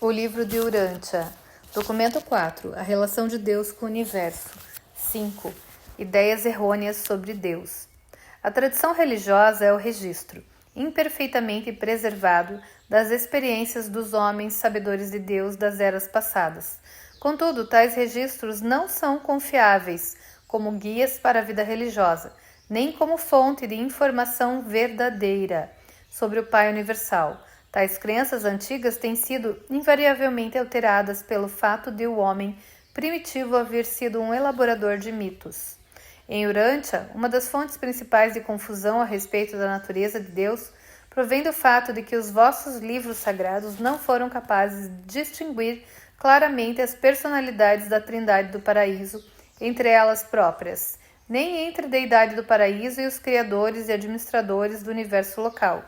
O livro de Urântia. Documento 4. A relação de Deus com o universo. 5. Ideias errôneas sobre Deus. A tradição religiosa é o registro, imperfeitamente preservado, das experiências dos homens sabedores de Deus das eras passadas. Contudo, tais registros não são confiáveis como guias para a vida religiosa, nem como fonte de informação verdadeira sobre o Pai Universal. Tais crenças antigas têm sido invariavelmente alteradas pelo fato de o homem primitivo haver sido um elaborador de mitos. Em Urântia, uma das fontes principais de confusão a respeito da natureza de Deus provém do fato de que os vossos livros sagrados não foram capazes de distinguir claramente as personalidades da Trindade do Paraíso entre elas próprias, nem entre a deidade do Paraíso e os criadores e administradores do universo local.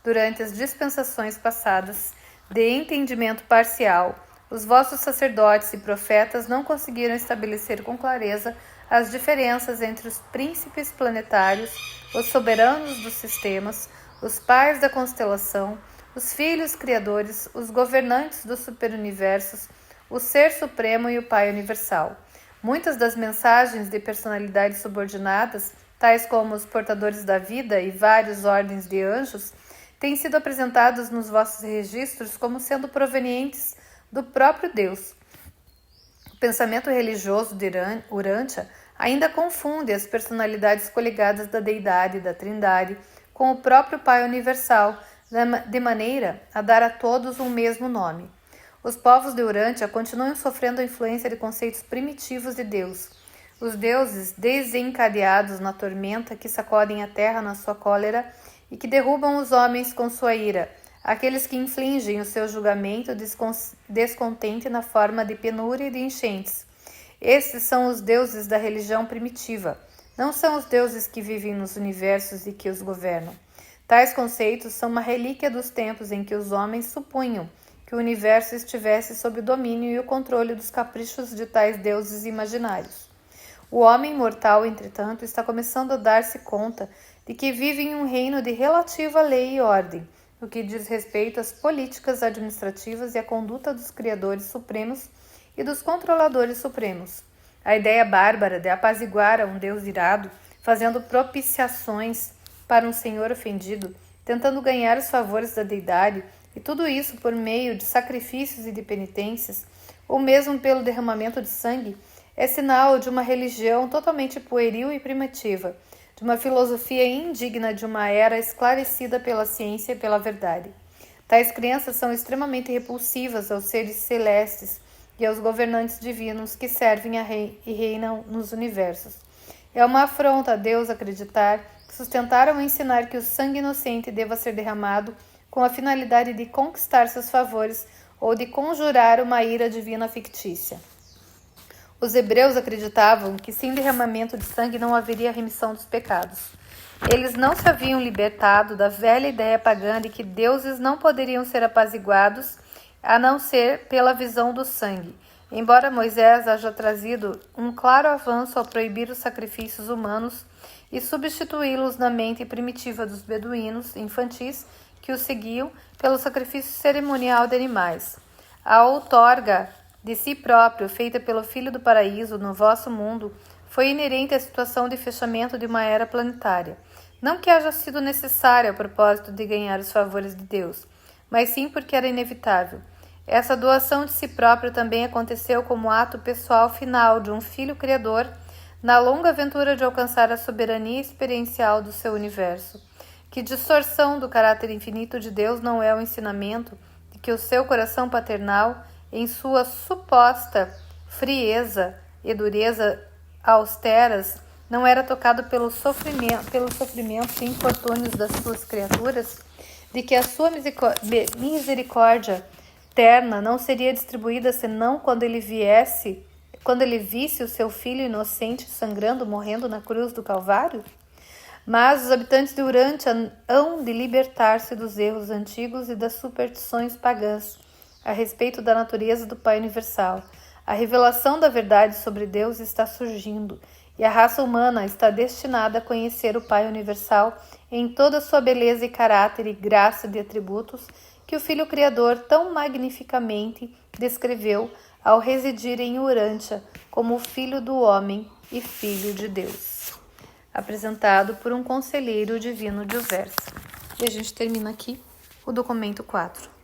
Durante as dispensações passadas de entendimento parcial, os vossos sacerdotes e profetas não conseguiram estabelecer com clareza as diferenças entre os príncipes planetários, os soberanos dos sistemas, os pais da constelação, os filhos criadores, os governantes dos superuniversos, o Ser Supremo e o Pai Universal. Muitas das mensagens de personalidades subordinadas, tais como os portadores da vida e várias ordens de anjos, têm sido apresentados nos vossos registros como sendo provenientes do próprio Deus. O pensamento religioso de Urântia ainda confunde as personalidades coligadas da deidade e da Trindade com o próprio Pai Universal, de maneira a dar a todos um mesmo nome. Os povos de Urântia continuam sofrendo a influência de conceitos primitivos de Deus. Os deuses desencadeados na tormenta que sacodem a terra na sua cólera e que derrubam os homens com sua ira, aqueles que infligem o seu julgamento descontente na forma de penúria e de enchentes. Estes são os deuses da religião primitiva, não são os deuses que vivem nos universos e que os governam. Tais conceitos são uma relíquia dos tempos em que os homens supunham que o universo estivesse sob o domínio e o controle dos caprichos de tais deuses imaginários. O homem mortal, entretanto, está começando a dar-se conta de que vive em um reino de relativa lei e ordem, no que diz respeito às políticas administrativas e à conduta dos criadores supremos e dos controladores supremos. A ideia bárbara de apaziguar a um Deus irado, fazendo propiciações para um senhor ofendido, tentando ganhar os favores da deidade, e tudo isso por meio de sacrifícios e de penitências, ou mesmo pelo derramamento de sangue, é sinal de uma religião totalmente pueril e primitiva, de uma filosofia indigna de uma era esclarecida pela ciência e pela verdade. Tais crenças são extremamente repulsivas aos seres celestes e aos governantes divinos que servem e reinam nos universos. É uma afronta a Deus acreditar que sustentaram a ensinar que o sangue inocente deva ser derramado com a finalidade de conquistar seus favores ou de conjurar uma ira divina fictícia. Os hebreus acreditavam que sem derramamento de sangue não haveria remissão dos pecados. Eles não se haviam libertado da velha ideia pagã de que deuses não poderiam ser apaziguados a não ser pela visão do sangue. Embora Moisés haja trazido um claro avanço ao proibir os sacrifícios humanos e substituí-los na mente primitiva dos beduínos infantis que o seguiam pelo sacrifício cerimonial de animais. A outorga de si próprio, feita pelo Filho do Paraíso no vosso mundo, foi inerente à situação de fechamento de uma era planetária. Não que haja sido necessária a propósito de ganhar os favores de Deus, mas sim porque era inevitável. Essa doação de si próprio também aconteceu como ato pessoal final de um filho criador na longa aventura de alcançar a soberania experiencial do seu universo. Que distorção do caráter infinito de Deus não é o ensinamento de que o seu coração paternal, em sua suposta frieza e dureza austeras, não era tocado pelos sofrimentos e infortúnios das suas criaturas, de que a sua misericórdia terna não seria distribuída senão quando ele visse o seu filho inocente sangrando, morrendo na cruz do Calvário? Mas os habitantes de Urântia hão de libertar-se dos erros antigos e das superstições pagãs a respeito da natureza do Pai Universal. A revelação da verdade sobre Deus está surgindo e a raça humana está destinada a conhecer o Pai Universal em toda a sua beleza e caráter e graça de atributos que o Filho Criador tão magnificamente descreveu ao residir em Urântia como o Filho do Homem e Filho de Deus, apresentado por um conselheiro divino diverso. E a gente termina aqui o documento 4.